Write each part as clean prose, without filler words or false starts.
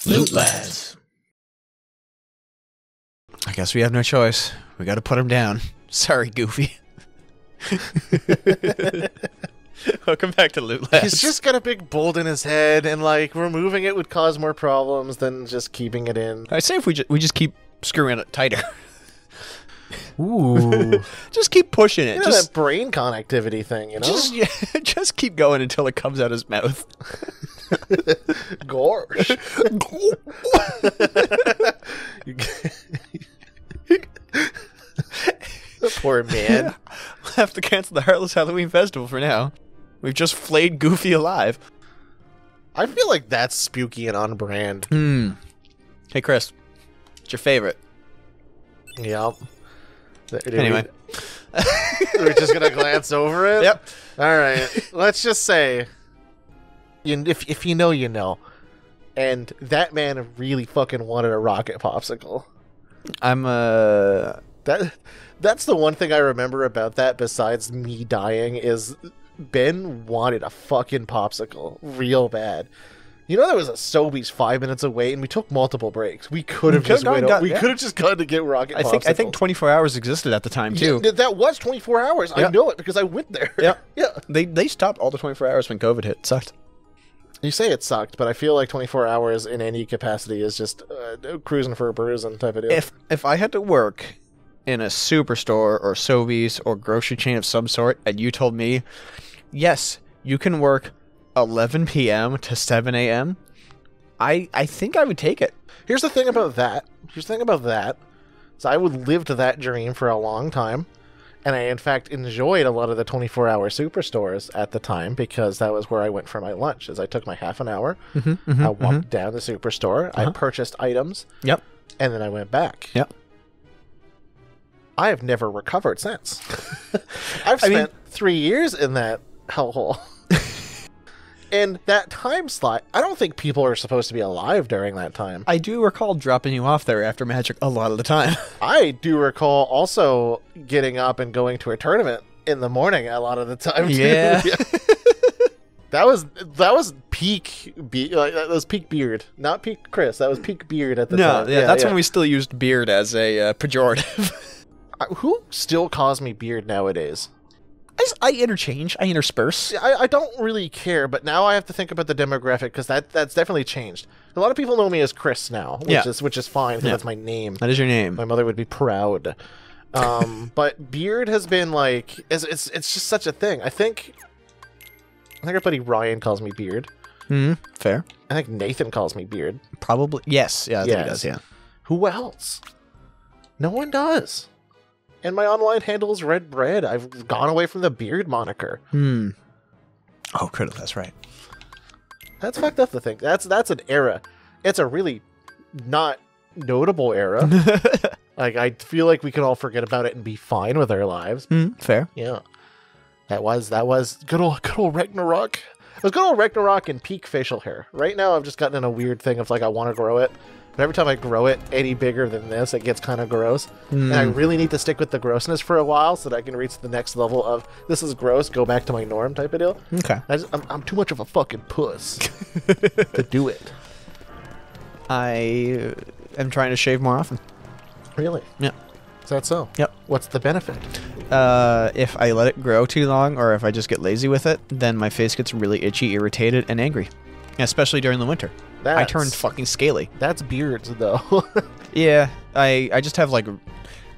Loot lads. I guess we have no choice. We gotta put him down. Sorry, Goofy. Welcome back to Loot Lads. He's just got a big bolt in his head, and like removing it would cause more problems than just keeping it in. I say if we just keep screwing it tighter. Ooh, just keep pushing it. you know, Just that brain connectivity thing, you know? just keep going until it comes out his mouth. Gosh. Poor man. We'll have to cancel the Heartless Halloween Festival for now. We've just flayed Goofy alive. I feel like that's spooky and on brand. Hey, Chris. What's your favorite? Yep. Anyway. We're just going to glance over it? Yep. All right. Let's just say, if you know, you know. And that man really fucking wanted a rocket popsicle. That's the one thing I remember about that besides me dying is Ben wanted a fucking popsicle real bad. You know, there was a Sobeys 5 minutes away, and we took multiple breaks. We could have just waited. We could have just gone to get rocket popsicles. I think 24 hours existed at the time too. Yeah, that was 24 hours. Yeah. I know it because I went there. Yeah, yeah. They stopped all the 24 hours when COVID hit. It sucked. You say it sucked, but I feel like 24 hours in any capacity is just cruising for a bruising type of deal. If I had to work in a superstore or Sobeys or grocery chain of some sort, and you told me, yes, you can work 11 p.m. to 7 a.m., I think I would take it. Here's the thing about that. So I would live to that dream for a long time. And I, in fact, enjoyed a lot of the 24-hour superstores at the time because that was where I went for my lunch. As I took my half an hour, I walked down the superstore, I purchased items, Yep. and then I went back. Yep. I have never recovered since. I've spent 3 years in that hellhole. And that time slot, I don't think people are supposed to be alive during that time. I do recall dropping you off there after Magic a lot of the time. I do recall also getting up and going to a tournament in the morning a lot of the time, too. Yeah. That was peak that was peak beard, not peak Chris. That was peak beard at the time. Yeah, that's when we still used beard as a pejorative. Who still calls me beard nowadays? I interchange. I intersperse. I don't really care, but now I have to think about the demographic because that's definitely changed. A lot of people know me as Chris now, which is fine because that's my name. That is your name. My mother would be proud. But beard has been like it's just such a thing. I think our buddy Ryan calls me Beard. Fair. I think Nathan calls me Beard. Probably. Yes. Yeah, I think he does, yeah. Who else? No one does. And my online handle is Red Bread. I've gone away from the Beard moniker. Oh, critical. That's right. That's fucked up, the thing. That's an era. It's a really not notable era. Like, I feel like we can all forget about it and be fine with our lives. Fair. Yeah. That was good old Ragnarok. It was good old Ragnarok and peak facial hair. Right now, I've just gotten in a weird thing of like I want to grow it, but every time I grow it any bigger than this, it gets kind of gross. And I really need to stick with the grossness for a while so that I can reach the next level of this is gross, go back to my norm type of deal. Okay. I'm too much of a fucking puss to do it. I am trying to shave more often. Really? Yeah. Is that so? Yep. What's the benefit? If I let it grow too long or if I just get lazy with it, then my face gets really itchy, irritated, and angry. Especially during the winter. I turn fucking scaly. That's beards, though. Yeah, I just have like...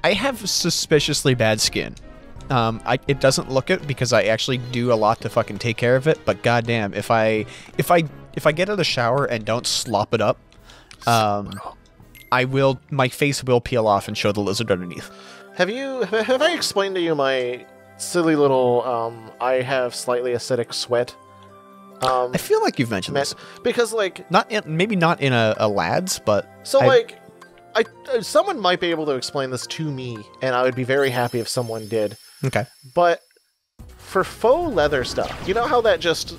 I have suspiciously bad skin. It doesn't look it because I actually do a lot to fucking take care of it, but goddamn, if I get out of the shower and don't slop it up, my face will peel off and show the lizard underneath. Have I explained to you my silly little I have slightly acidic sweat? I feel like you've mentioned this because like maybe not in a lads, but so someone might be able to explain this to me, and I would be very happy if someone did. Okay, but for faux leather stuff, you know how that just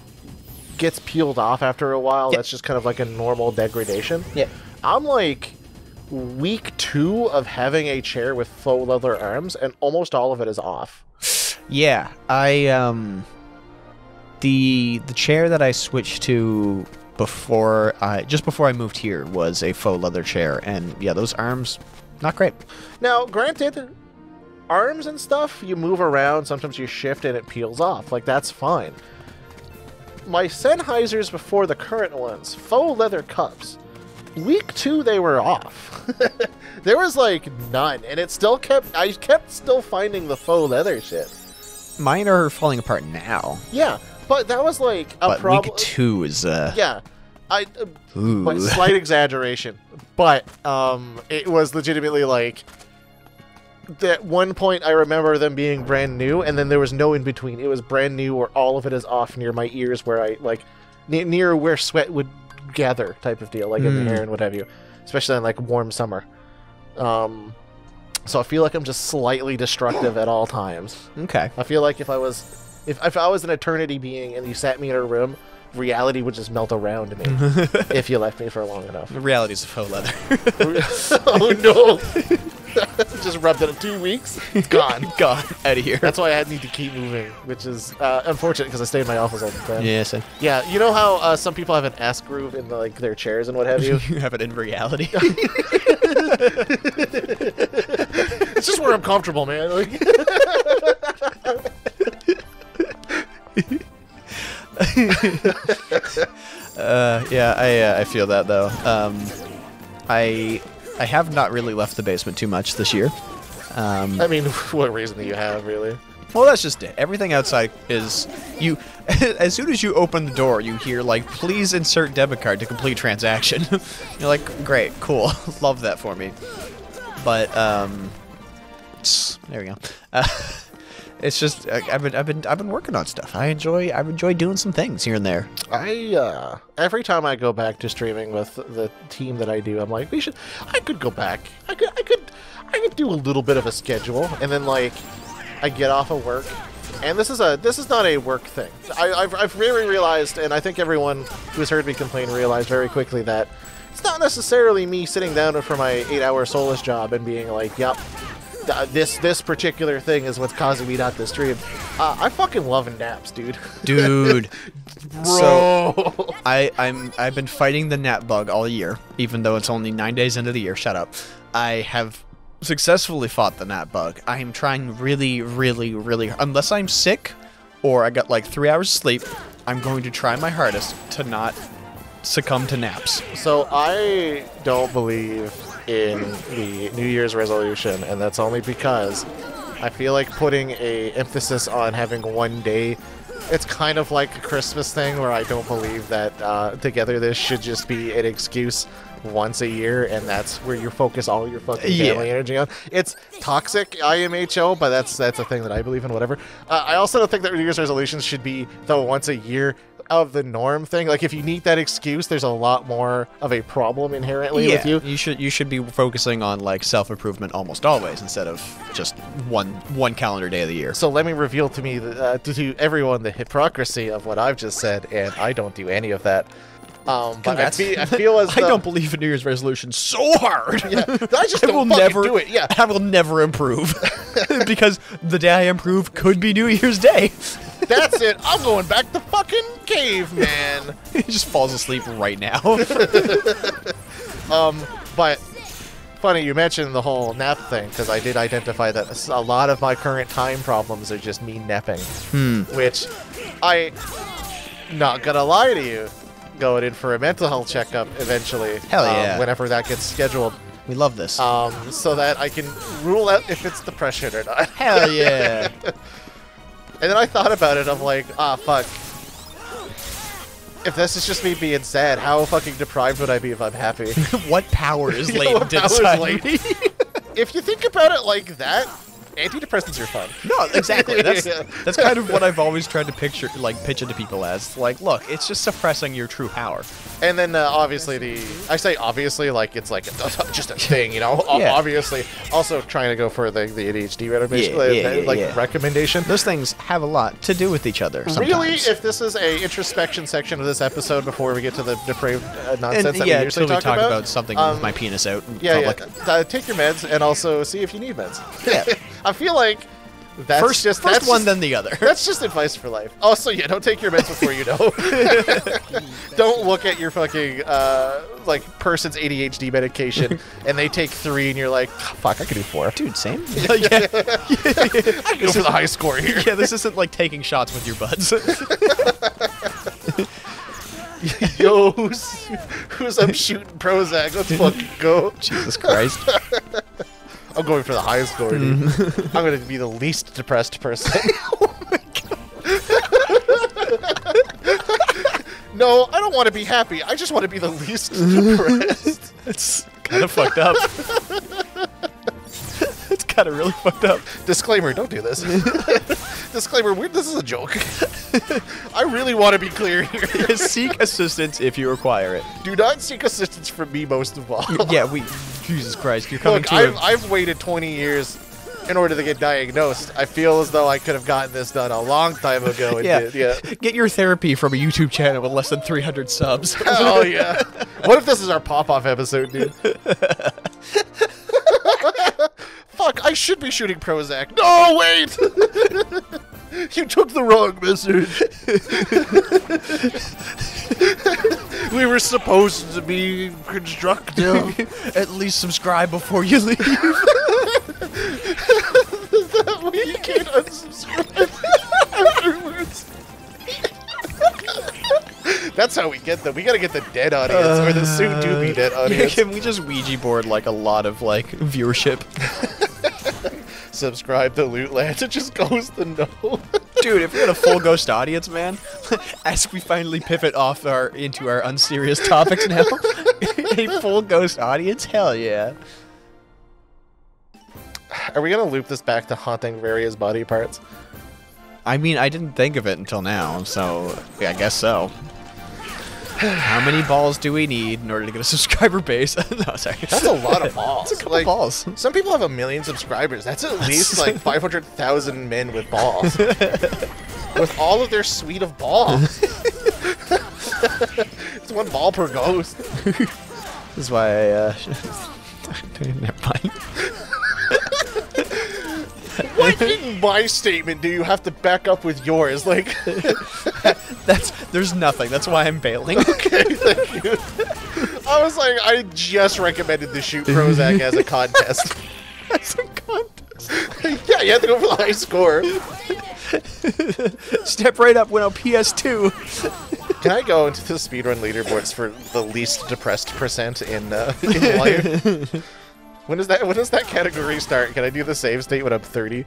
gets peeled off after a while? Yep. That's just kind of like a normal degradation. Yeah, I'm like week 2 of having a chair with faux leather arms, and almost all of it is off. Yeah, the chair that I switched to just before I moved here was a faux leather chair, and yeah, those arms, not great. Now, granted, arms and stuff, you move around, sometimes you shift and it peels off. Like, that's fine. My Sennheisers before the current ones, faux leather cups. Week 2, they were off. There was, like, none, and it still I kept still finding the faux leather shit. Mine are falling apart now. Yeah, but that was, like, a problem. Week 2 is, Yeah. But slight exaggeration. But, it was legitimately, like... At one point, I remember them being brand new, and then there was no in between. It was brand new, or all of it is off near my ears, where I like near where sweat would gather, type of deal, like in the hair and what have you, especially in like warm summer. So I feel like I'm just slightly destructive at all times. Okay. I feel like if I was an eternity being and you sat me in a room, reality would just melt around me if you left me for long enough. The reality's a faux leather. Oh no. Just rubbed it in 2 weeks. It's gone. Gone. Out of here. That's why I need to keep moving, which is unfortunate because I stay in my office all the time. Yeah, same. Yeah, you know how some people have an S groove in like their chairs and what have you? You have it in reality. It's just where I'm comfortable, man. Like... yeah, I feel that though. I have not really left the basement too much this year. I mean, what reason do you have, really? Well, that's just it. Everything outside is you. As soon as you open the door, you hear like, "Please insert debit card to complete transaction." You're like, "Great, cool, love that for me." But there we go. It's just I've been working on stuff. I've enjoyed doing some things here and there. Every time I go back to streaming with the team that I do, I'm like, I could go back. I could do a little bit of a schedule, and then like I get off of work, and this is not a work thing. I've really realized, and I think everyone who's heard me complain realized very quickly that it's not necessarily me sitting down for my 8-hour soulless job and being like, yep. This particular thing is what's causing me not to stream. I fucking love naps, dude. Dude. Bro. So, I've been fighting the nap bug all year, even though it's only 9 days into the year. Shut up. I have successfully fought the nap bug. I am trying really, really, really, unless I'm sick or I got like 3 hours of sleep, I'm going to try my hardest to not succumb to naps. So I don't believe in the New Year's resolution, and that's only because I feel like putting a emphasis on having one day. It's kind of like a Christmas thing where I don't believe that together this should just be an excuse once a year, and that's where you focus all your fucking family energy on. It's toxic, IMHO, but that's a thing that I believe in, whatever. I also don't think that New Year's resolutions should be the once a year of the norm thing. Like, if you need that excuse, there's a lot more of a problem inherently with you. You should be focusing on like self-improvement almost always instead of just one calendar day of the year. So let me reveal to everyone the hypocrisy of what I've just said, and I don't do any of that. But I feel as though... I don't believe in New Year's resolutions so hard. Yeah, I just don't fucking do it. Yeah, I will never improve because the day I improve could be New Year's Day. That's it. I'm going back to fucking caveman. He just falls asleep right now. But funny you mentioned the whole nap thing, because I did identify that a lot of my current time problems are just me napping. Which not gonna lie to you, going in for a mental health checkup eventually. Hell yeah. Whenever that gets scheduled. We love this. So that I can rule out if it's depression or not. Hell yeah. And then I thought about it, I'm like, fuck. If this is just me being sad, how fucking deprived would I be if I'm happy? What power is latent inside me? If you think about it like that, antidepressants are fun. No, exactly. That's kind of what I've always tried to pitch it to people as. Like, look, it's just suppressing your true power. And then obviously I say obviously like it's like just a thing, you know. Yeah. Obviously, also trying to go for the ADHD recommendation. Those things have a lot to do with each other. Sometimes. Really, if this is a introspection section of this episode before we get to the depraved nonsense that we usually talk about something with my penis out in public. Take your meds and also see if you need meds. Yeah. I feel like That's First one, then the other. That's just advice for life. Also, yeah, don't take your meds before you know. Don't look at your fucking like person's ADHD medication and they take 3 and you're like, fuck, I could do 4. Dude, same. I can go for the high score here. Yeah, this isn't like taking shots with your buds. Yo, who's I'm shooting Prozac? Let's fucking go. Jesus Christ. I'm going for the high score, dude. I'm going to be the least depressed person. Oh my God. No, I don't want to be happy. I just want to be the least depressed. It's kind of fucked up. It's kind of really fucked up. Disclaimer, don't do this. Disclaimer, this is a joke. I really want to be clear here. Seek assistance if you require it. Do not seek assistance from me most of all. Yeah, Jesus Christ, you're coming Look, to I've waited 20 years in order to get diagnosed. I feel as though I could have gotten this done a long time ago. And yeah. Get your therapy from a YouTube channel with less than 300 subs. Oh, yeah. What if this is our pop-off episode, dude? Fuck, I should be shooting Prozac. No, wait! You took the wrong message. We were supposed to be constructive. At least subscribe before you leave. That way you can't unsubscribe afterwards. That's how we get them. We gotta get the dead audience, or the soon-to-be dead audience. Can we just Ouija board like a lot of like viewership? Subscribe to Lootlands. It just goes to no. Dude, if we had a full ghost audience, man, as we finally pivot off into our unserious topics now, a full ghost audience, hell yeah. Are we gonna loop this back to haunting various body parts? I mean, I didn't think of it until now, so yeah, I guess so. How many balls do we need in order to get a subscriber base? No, sorry. That's a lot of balls. That's a couple balls. Some people have 1 million subscribers. That's at least like 500,000 men with balls. With all of their suite of balls. It's 1 ball per ghost. This is why I, never mind. Why in my statement do you have to back up with yours? Like, there's nothing. That's why I'm bailing. Okay, thank you. I was like, I just recommended to shoot Prozac as a contest. As a contest? Yeah, you have to go for the high score. Step right up, win a PS2. Can I go into the speedrun leaderboards for the least depressed percent in life? When does that category start? Can I do the save state when I'm 30? I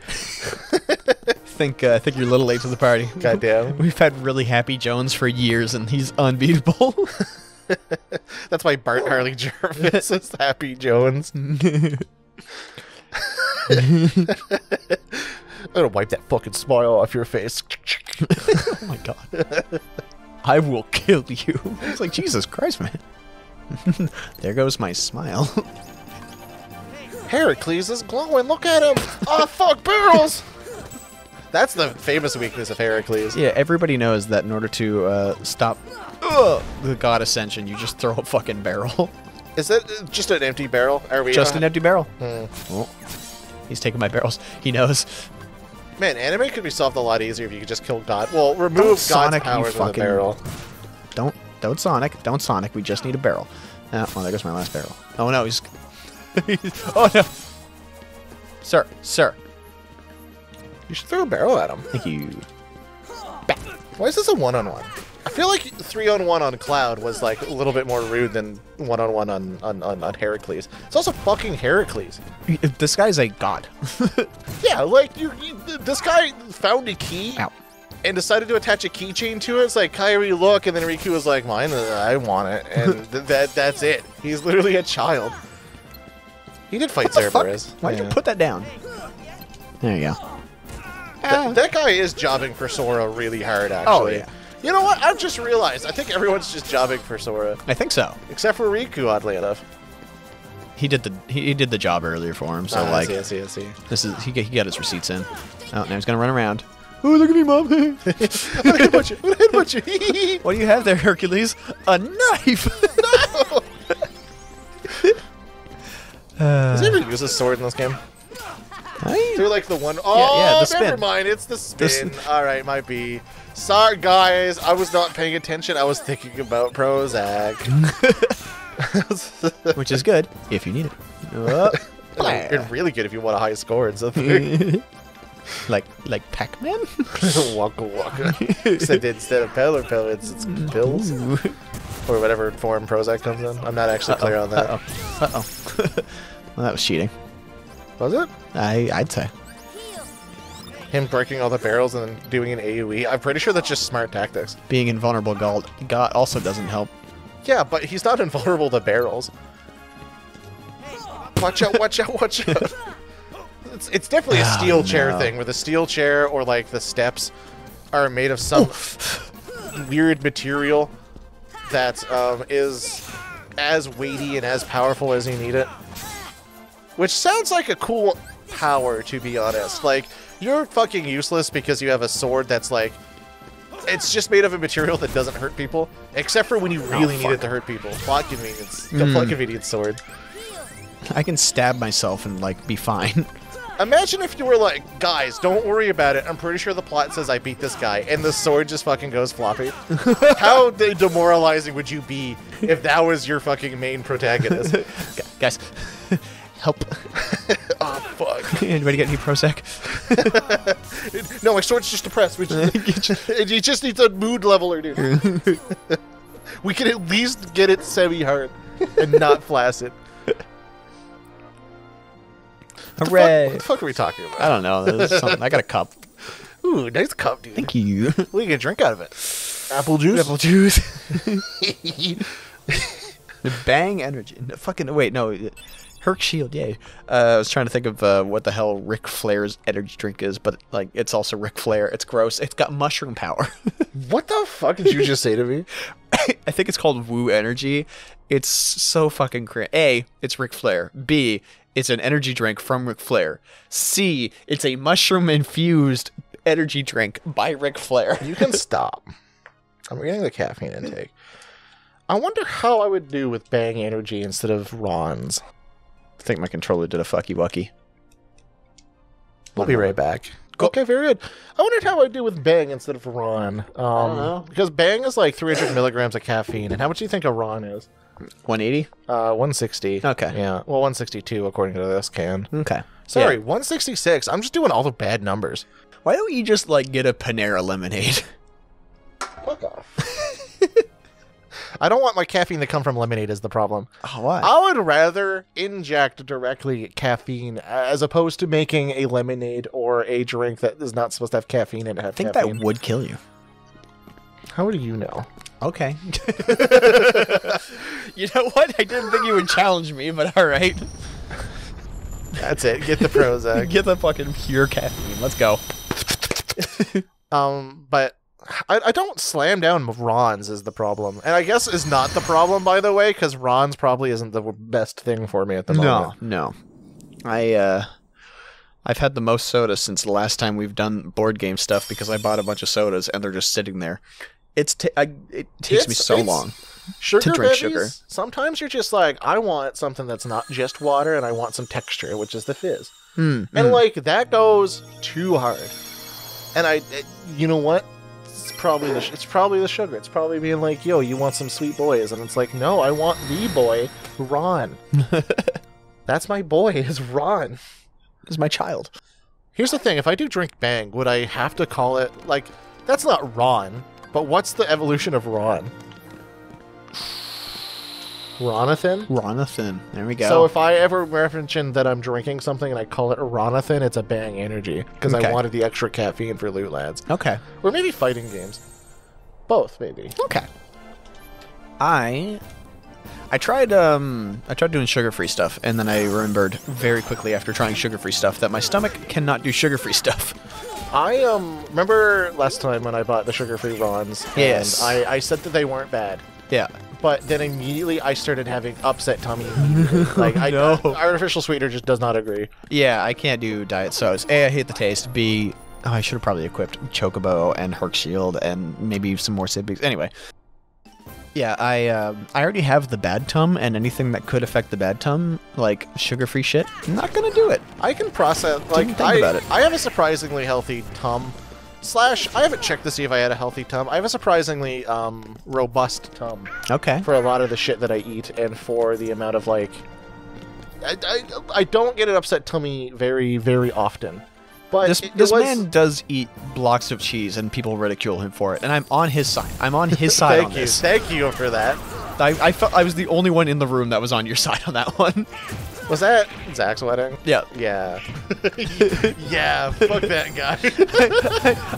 think you're a little late to the party. Goddamn. We've had really Happy Jones for years, and he's unbeatable. That's why Bart Harley Jervis is Happy Jones. I'm gonna wipe that fucking smile off your face. Oh my God. I will kill you. It's like, Jesus Christ, man. There goes my smile. Hercules is glowing. Look at him. Oh, fuck, barrels. That's the famous weakness of Hercules. Yeah, everybody knows that in order to stop the god ascension, you just throw a fucking barrel. Is that just an empty barrel? Are we just an empty barrel? Oh, he's taking my barrels. He knows. Man, anime could be solved a lot easier if you could just kill God. Well, remove God's powers with a barrel. Don't Sonic. We just need a barrel. Oh, well, there goes my last barrel. Oh no, he's. Oh no, sir. You should throw a barrel at him. Thank you. Why is this a one-on-one? I feel like 3-on-1 on Cloud was like a little bit more rude than 1-on-1 on Hercules. It's also fucking Hercules. This guy's a god. Yeah, like this guy found a key. Ow. And decided to attach a keychain to it. It's like, Kairi, look, and then Riku was like, mine, I want it, and that's it. He's literally a child. He did fight Cerberus. Why'd you put that down? There you go. That guy is jobbing for Sora really hard, actually. Oh, yeah. You know what? I've just realized. I think everyone's just jobbing for Sora. I think so. Except for Riku, oddly enough. He did the job earlier for him, so like I see. This is he got his receipts in. Oh, now he's gonna run around. Oh, look at me, Mom! I'm gonna headbutt you. What do you have there, Hercules? A knife! No! Does he ever use a sword in this game? Through like the one. Oh, yeah, the spin. never mind. It's the spin. All right, might be. Sorry, guys. I was not paying attention. I was thinking about Prozac. Which is good if you need it. It's really good if you want a high score in something. like Pac-Man? Waka waka. Except instead of pellets, it's pills. Or whatever form Prozac comes in. I'm not actually clear on that. Uh-oh. Well, that was cheating. Was it? I'd say. Him breaking all the barrels and then doing an AoE? I'm pretty sure that's just smart tactics. Being invulnerable God also doesn't help. Yeah, but he's not invulnerable to barrels. Watch out, watch out, watch out. It's definitely a steel chair thing, where the steel chair or like the steps are made of some weird material that is as weighty and as powerful as you need it. Which sounds like a cool power, to be honest. Like, you're fucking useless because you have a sword that's like... It's just made of a material that doesn't hurt people. Except for when you really need it to hurt people. Plot convenience. Plot convenience sword. I can stab myself and, like, be fine. Imagine if you were like, guys, don't worry about it. I'm pretty sure the plot says I beat this guy. And the sword just fucking goes floppy. How demoralizing would you be if that was your fucking main protagonist? Guys, help. Oh, fuck. Anybody get any Prozac? No, my sword's just depressed. You just need a mood leveler, dude. We can at least get it semi-hard and not flaccid. Hooray! What the fuck are we talking about? I don't know. I got a cup. Ooh, nice cup, dude. Thank you. What are you gonna drink out of it? Apple juice? Apple juice. The Bang Energy. No, fucking, wait, no. Herc Shield, yay. I was trying to think of what the hell Ric Flair's energy drink is, but like it's also Ric Flair. It's gross. It's got mushroom power. What the fuck did you just say to me? I think it's called Woo Energy. It's so fucking crazy. A, it's Ric Flair. B, it's an energy drink from Ric Flair. C, it's a mushroom-infused energy drink by Ric Flair. You can stop. I'm reading the caffeine intake. I wonder how I would do with Bang Energy instead of Ron's. I think my controller did a fucky-wucky. We'll be right back. Okay, very good. I wondered how I'd do with Bang instead of Ron. I don't know. Because Bang is like 300 milligrams of caffeine. And how much do you think a Ron is? 180? 160. Okay. Yeah. Well, 162 according to this can. Okay. Sorry, Yeah. 166. I'm just doing all the bad numbers. Why don't you just, like, get a Panera lemonade? Fuck off. I don't want my caffeine to come from lemonade is the problem. Oh, why? I would rather inject directly caffeine as opposed to making a lemonade or a drink that is not supposed to have caffeine in it. I think that would kill you. How do you know? Okay. You know what? I didn't think you would challenge me, but alright. That's it. Get the Prozac. Get the fucking pure caffeine. Let's go. But I don't slam down Ron's is the problem. And I guess is not the problem, by the way, because Ron's probably isn't the best thing for me at the moment. No. I've had the most soda since the last time we've done board game stuff because I bought a bunch of sodas and they're just sitting there. It takes me so long sugar to drink babies, sugar. Sometimes you're just like, I want something that's not just water and I want some texture, which is the fizz. And like, that goes too hard. And you know what? It's probably the sugar. It's probably being like, yo, you want some sweet boys? And it's like, no, I want the boy, Ron. That's my boy, is Ron. Is my child. Here's the thing, if I do drink Bang, would I have to call it, like, that's not Ron, but what's the evolution of Ron? Ronathan? Ronathan. There we go. So if I ever mention that I'm drinking something and I call it Ronathan, it's a Bang Energy, because I wanted the extra caffeine for Loot Lads. Okay. Or maybe fighting games. Both, maybe. Okay. I tried doing sugar-free stuff, and then I remembered very quickly after trying sugar-free stuff that my stomach cannot do sugar-free stuff. I remember last time when I bought the sugar-free Rons, Yes. and I said that they weren't bad. Yeah. But then immediately I started having upset tummy. Like, No. Artificial sweetener just does not agree. Yeah, I can't do diet sodas. A, I hate the taste. B, I should have probably equipped Chocobo and Herc Shield and maybe some more Sidbigs. Anyway. Yeah, I already have the bad tum, and anything that could affect the bad tum, like sugar-free shit, I'm not gonna do it. I can process, like, Didn't think about it. I have a surprisingly healthy tum. Slash, I haven't checked to see if I had a healthy tum. I have a surprisingly robust tum Okay. for a lot of the shit that I eat, and for the amount of, like... I don't get an upset tummy very, very often. But This man does eat blocks of cheese, and people ridicule him for it, and I'm on his side. I'm on his side on this. Thank you for that. I felt I was the only one in the room that was on your side on that one. Was that Zach's wedding? Yeah. Yeah. Yeah, fuck that guy.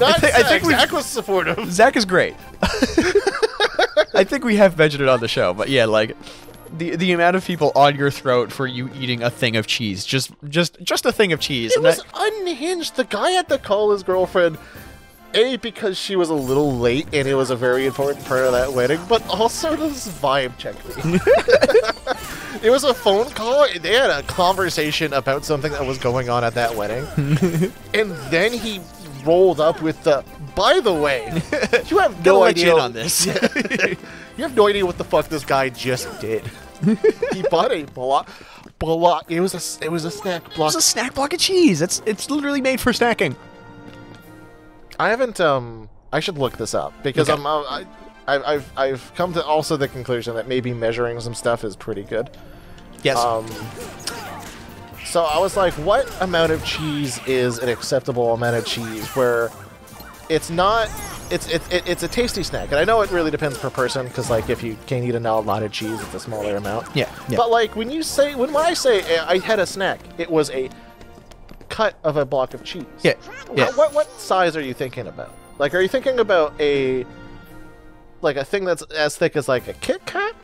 I think Zach was supportive. Zach is great. I think we have mentioned it on the show, but yeah, like the amount of people on your throat for you eating a thing of cheese, just a thing of cheese. It was unhinged. The guy had to call his girlfriend, A, because she was a little late and it was a very important part of that wedding, but also to just vibe check me. It was a phone call. They had a conversation about something that was going on at that wedding, and then he rolled up with the, by the way, you have no idea in on this. You have no idea what the fuck this guy just did. He bought a block. It was a snack block. It's a snack block of cheese. It's literally made for snacking. I haven't. I should look this up because Okay. I've come to also the conclusion that maybe measuring some stuff is pretty good. Yes. So I was like, what amount of cheese is an acceptable amount of cheese where it's not... It's a tasty snack, and I know it really depends per person, because like if you can't eat a lot of cheese, it's a smaller amount. Yeah. But like when I say I had a snack, it was a cut of a block of cheese. Yeah. What size are you thinking about? Like, are you thinking about a thing that's as thick as like a Kit Kat?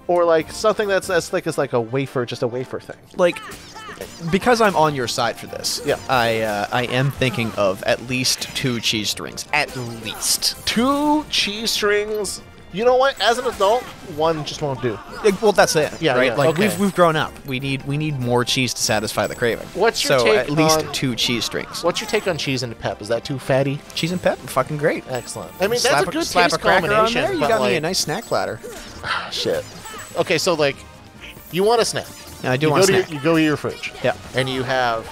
Or like something that's as thick as like a wafer, just a wafer thing? Like, because I'm on your side for this, Yeah. I am thinking of at least 2 cheese strings. At least. 2 cheese strings. You know what? As an adult, 1 just won't do. Well, that's it. Yeah, right. yeah, Like okay. we've grown up. We need more cheese to satisfy the craving. What's your so take at least on- 2 cheese strings. What's your take on cheese and pep? Is that too fatty? Cheese and pep, fucking great. Excellent. I mean, slap that's a good slap taste a cracker on combination. there. You but, got me like, a nice snack platter. shit. Okay, so like, you want a snack. Yeah, I do You want go a to snack. you go to your fridge. Yeah. And you have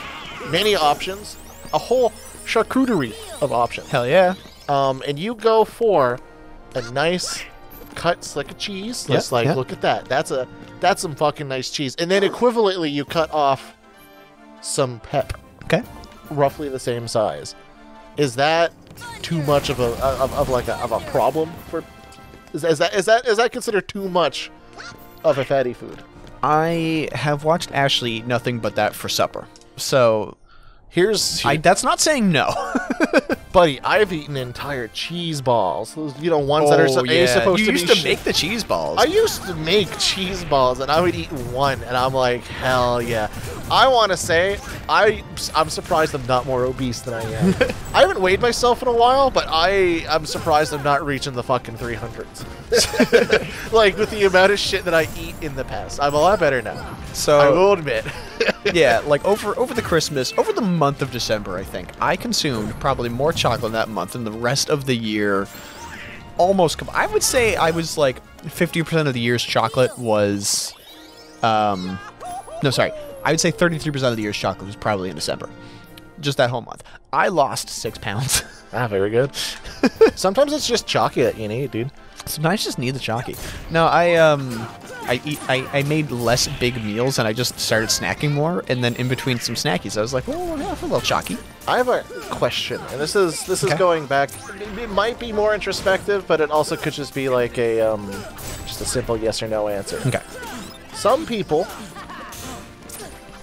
many options, a whole charcuterie of options. Hell yeah. And you go for a nice cut slick of cheese. Yeah, Just like, yeah. look at that. That's some fucking nice cheese. And then equivalently, you cut off some pep, Okay. roughly the same size. Is that too much of a problem for? Is that considered too much of a fatty food? I have watched Ashley nothing but that for supper. So that's not saying no. buddy, I've eaten entire cheese balls. Those, ones that are supposed you to used be. to make the cheese balls. I used to make cheese balls, and I would eat one, and I'm like, hell yeah. I want to say, I'm surprised I'm not more obese than I am. I haven't weighed myself in a while, but I'm surprised I'm not reaching the fucking 300s. Like, with the amount of shit that I eat in the past. I'm a lot better now. So I will admit. yeah, like over the month of December, I think I consumed probably more chocolate that month than the rest of the year. I would say I was like 50% of the year's chocolate was, no, sorry, I would say 33% of the year's chocolate was probably in December. Just that whole month. I lost 6 pounds. Ah, very good. Sometimes it's just chalky that you need, dude. Sometimes I just need the chalky. No, I made less big meals and I just started snacking more, and then in between some snackies I was like, oh, yeah, a little chalky. I have a question, and this is Okay. going back. It might be more introspective, but it also could just be like just a simple yes or no answer. Okay. Some people.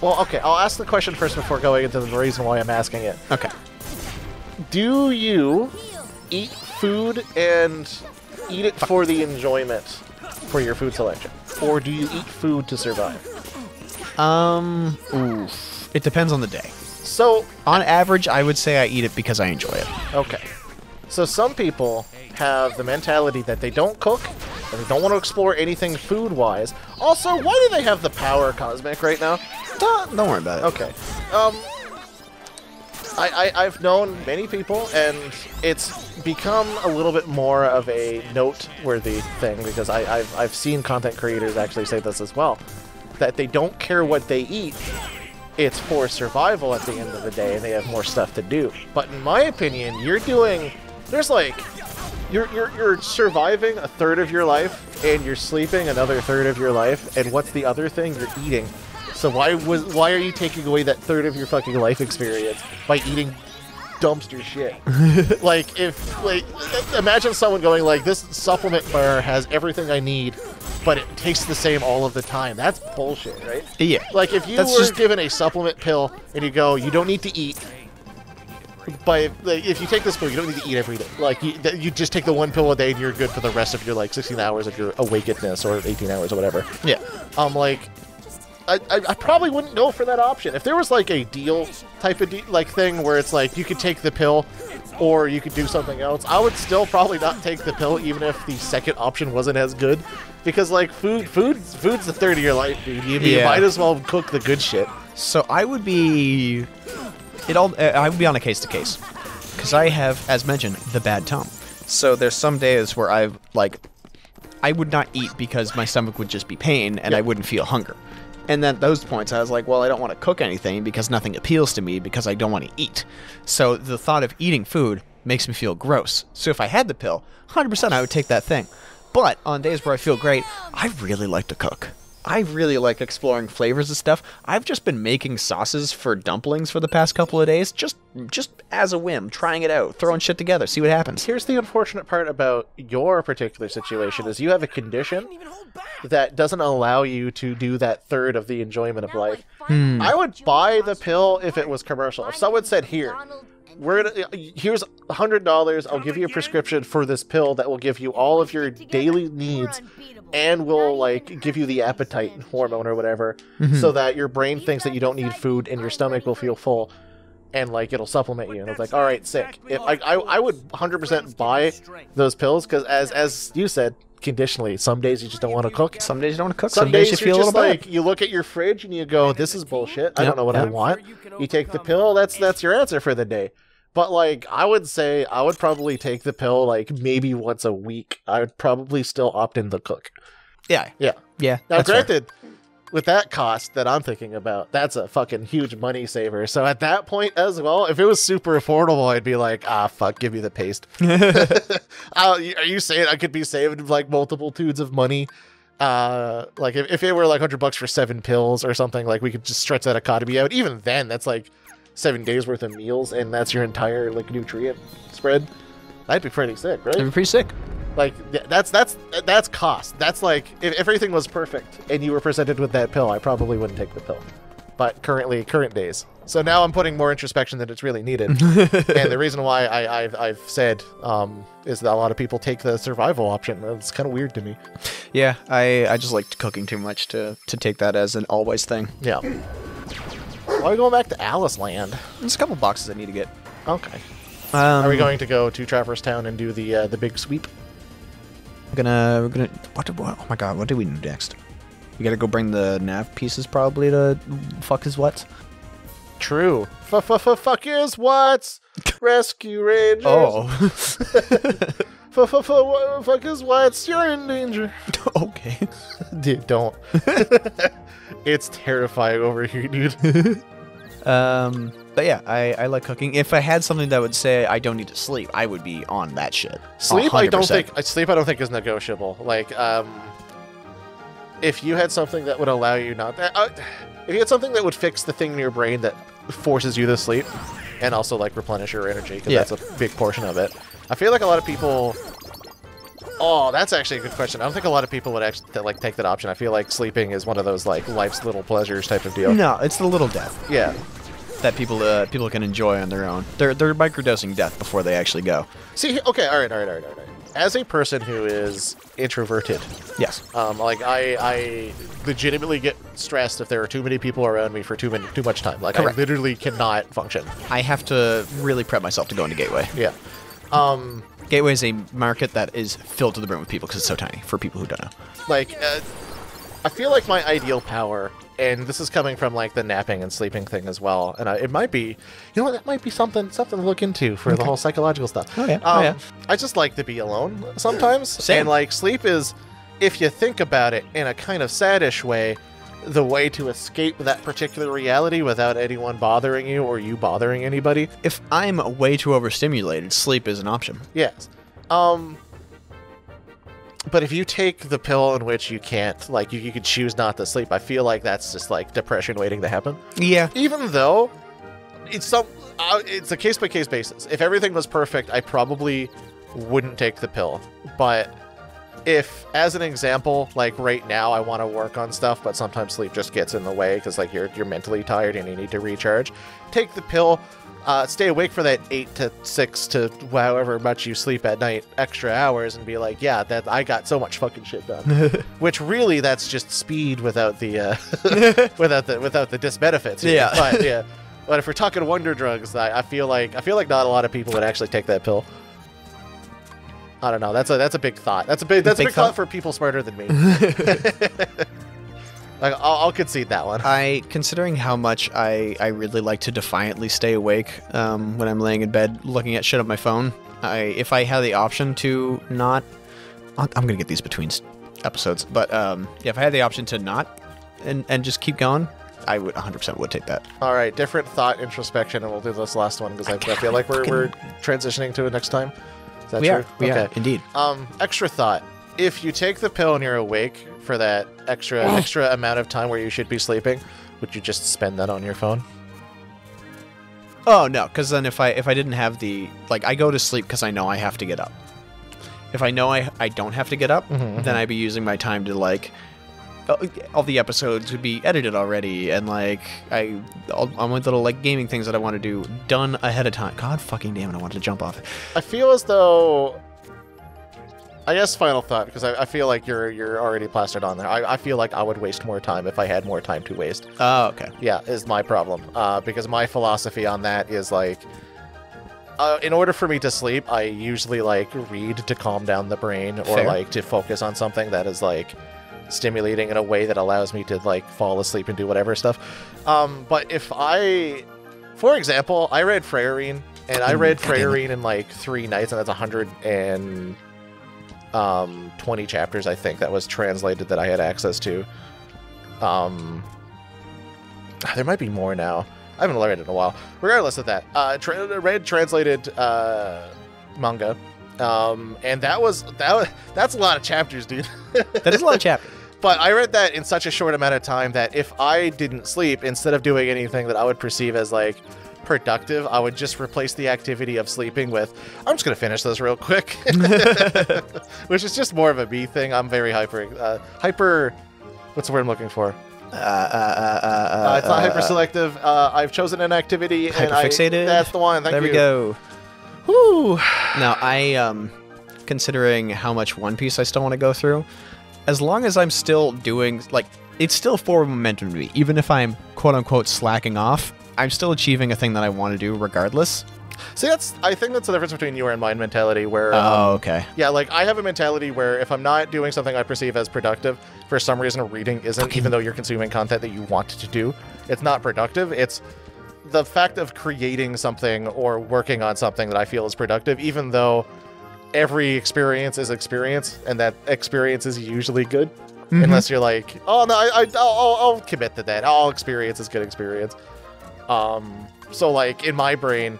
Well, okay, I'll ask the question first before going into the reason why I'm asking it. Okay. Do you eat food and eat it for the enjoyment for your food selection, or do you eat food to survive? Oof. It depends on the day. So, On average, I would say I eat it because I enjoy it. okay. So some people have the mentality that they don't cook and they don't want to explore anything food-wise. Also, why do they have the power cosmic right now? Don't worry about it. Okay. I've known many people, and it's become a little bit more of a noteworthy thing because I've seen content creators actually say this as well, that they don't care what they eat. It's for survival at the end of the day, and they have more stuff to do. But in my opinion, you're surviving a third of your life, and you're sleeping another third of your life, and what's the other thing? You're eating. So why are you taking away that third of your fucking life experience by eating dumpster shit? Imagine someone going like, this supplement bar has everything I need, but it tastes the same all of the time. That's bullshit, right? Yeah. Like, if you were given a supplement pill and you go, you don't need to eat, but if you take this pill, you don't need to eat every day. Like, you just take the one pill a day and you're good for the rest of your, 16 hours of your awakenedness, or 18 hours or whatever. Yeah. I probably wouldn't go for that option. If there was, a deal type of thing where it's like, you could take the pill or you could do something else, I would still probably not take the pill, even if the second option wasn't as good. Because, food's the third of your life, dude. You might as well cook the good shit. So I would be... I would be on a case-to-case. Because I have, as mentioned, the bad tongue. So there's some days where I would not eat because my stomach would just be pain and I wouldn't feel hunger. And then at those points, I was like, well, I don't want to cook anything because nothing appeals to me because I don't want to eat. So the thought of eating food makes me feel gross. So if I had the pill, 100% I would take that thing. But on days where I feel great, I really like to cook. I really like exploring flavors and stuff. I've just been making sauces for dumplings for the past couple of days, just as a whim, trying it out, throwing shit together, see what happens. Here's the unfortunate part about your particular situation is you have a condition that doesn't allow you to do that third of the enjoyment of life. I would buy the pill if it was commercial. If someone said, here's $100, I'll give you a prescription for this pill that will give you all of your daily needs and will give you the appetite hormone or whatever, so that your brain thinks that you don't need food and your stomach will feel full, and it'll supplement you. And it's like, all right, sick. If I would 100% buy those pills because as you said, conditionally, some days you just don't want to cook. Some days you don't want to cook. Some days you feel a little bad. You look at your fridge and you go, this is bullshit. I don't know what I want. You take the pill. That's your answer for the day. But I would say I would probably take the pill maybe once a week. I would probably still opt in the cook. Yeah. Now, granted, with that cost that I'm thinking about, that's a fucking huge money saver. So at that point as well, if it was super affordable, I'd be like, fuck, give me the paste. Are you saying I could be saving multitudes of money? If it were $100 for 7 pills or something, we could just stretch that economy out. Even then, that's 7 days worth of meals, and that's your entire nutrient spread. That'd be pretty sick, right? That'd be pretty sick. That's cost. That's if everything was perfect and you were presented with that pill, I probably wouldn't take the pill. But current days. So now I'm putting more introspection than it's really needed. And the reason why I've said is that a lot of people take the survival option. It's kind of weird to me. Yeah, I just like cooking too much to take that as an always thing. Yeah. Why are we going back to Alice Land? There's a couple boxes I need to get. Okay. Are we going to go to Traverse Town and do the big sweep? We're gonna. Oh my god! What do we do next? We gotta go bring the nav pieces probably to fuck his what? True. Fuck his what? Rescue Rangers. Oh. Fuck his what? You're in danger. Okay. Dude, don't. It's terrifying over here, dude. But yeah, I like cooking. If I had something that would say I don't need to sleep, I would be on that shit. Sleep, 100%. I don't think is negotiable. If you had something that would allow you not that, if you had something that would fix the thing in your brain that forces you to sleep, and also replenish your energy, because that's a big portion of it. I feel like a lot of people. Oh, that's actually a good question. I don't think a lot of people would actually take that option. I feel like sleeping is one of those life's little pleasures type of deal. No, it's the little death. Yeah. That people can enjoy on their own. They're microdosing death before they actually go. See, okay, all right. As a person who is introverted, yes, I legitimately get stressed if there are too many people around me for too much time. Correct. I literally cannot function. I have to really prep myself to go into Gateway. Yeah. Gateway is a market that is filled to the brim with people because it's so tiny. For people who don't know, I feel like my ideal power and this is coming from like the napping and sleeping thing as well. And it might be, that might be something to look into for the whole psychological stuff. Oh yeah. I just like to be alone sometimes. Same. And like sleep is, if you think about it in a kind of saddish way, the way to escape that particular reality without anyone bothering you or you bothering anybody. If I'm way too overstimulated, sleep is an option. Yes. But if you take the pill in which you can't, like, you could choose not to sleep, I feel like that's just like depression waiting to happen. Yeah. Even though it's a case-by-case basis. If everything was perfect, I probably wouldn't take the pill. But if, as an example, like right now I want to work on stuff, but sometimes sleep just gets in the way because like you're mentally tired and you need to recharge, take the pill, stay awake for that 8 to 6 to however much you sleep at night, extra hours, and be like, yeah, that I got so much fucking shit done. Which really, that's just speed without the without the disbenefits. Yeah. But yeah. But if we're talking wonder drugs, I feel like not a lot of people would actually take that pill. I don't know. That's a big thought. That's a big thought for people smarter than me. Like, I'll concede that one. Considering how much I really like to defiantly stay awake when I'm laying in bed looking at shit on my phone, if I had the option to not, I'm gonna get these between episodes, but if I had the option to not and just keep going, I would 100% would take that. All right, different thought, introspection, and we'll do this last one because I feel like we're transitioning to it next time. Is that true? We are, indeed. Extra thought. If you take the pill and you're awake for that extra amount of time where you should be sleeping, would you just spend that on your phone? Oh no, because then if I didn't have the, like, I go to sleep because I know I have to get up. If I know I don't have to get up, then I'd be using my time to, like, all the episodes would be edited already, and like all my little like gaming things that I want to do done ahead of time. God fucking damn it, I wanted to jump off it. I feel as though, I guess final thought, because I feel like you're already plastered on there. I feel like I would waste more time if I had more time to waste. Oh, okay. Yeah, is my problem. Because my philosophy on that is like, in order for me to sleep, I usually like read to calm down the brain, or Fair. like to focus on something that is like stimulating in a way that allows me to like fall asleep and do whatever stuff. But if for example, I read Freyarine, and I read Freyarine in like 3 nights, and that's 120 chapters, I think, that was translated that I had access to. There might be more now. I haven't read it in a while. Regardless of that, read translated manga, and that's a lot of chapters, dude. That is a lot of chapters. But I read that in such a short amount of time that if I didn't sleep, instead of doing anything that I would perceive as like productive, I would just replace the activity of sleeping with, I'm just gonna finish this real quick. Which is just more of a me thing. I'm very hyper. What's the word I'm looking for? It's not hyper selective. I've chosen an activity and hyperfixated. That's the one. Thank you. There we go. Woo. Now considering how much One Piece I still want to go through, as long as I'm still doing, like, it's still forward momentum to me. Even if I'm quote unquote slacking off, I'm still achieving a thing that I want to do regardless. See, I think that's the difference between you and mine mentality, where okay. Yeah, like I have a mentality where if I'm not doing something I perceive as productive, for some reason reading isn't, even though you're consuming content that you want to do, it's not productive. It's the fact of creating something or working on something that I feel is productive, even though every experience is experience, and that experience is usually good. Unless you're like, oh no, I'll commit to that. All experience is good experience. So like in my brain,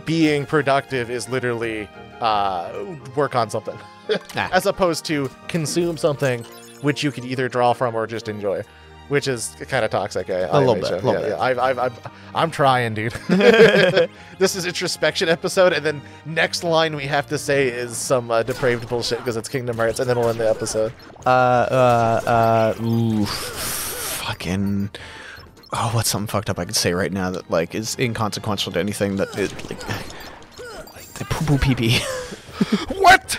being productive is literally work on something, as opposed to consume something which you could either draw from or just enjoy, which is kind of toxic. A little bit. I'm trying, dude. This is introspection episode, and then next line we have to say is some depraved bullshit because it's Kingdom Hearts, and then we'll end the episode. Fucking. Oh, what's something fucked up I could say right now that like is inconsequential to anything that is like the poo poo pee pee. What?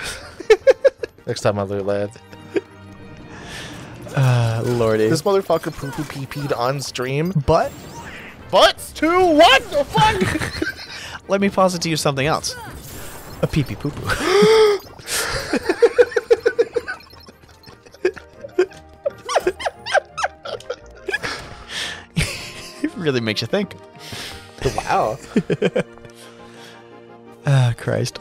Next time on Loot Lads. Lordy. This motherfucker poo poo pee peed on stream. But To what the fuck? let me posit to you something else. A pee pee poo poo. Really makes you think. Wow. Ah, Christ.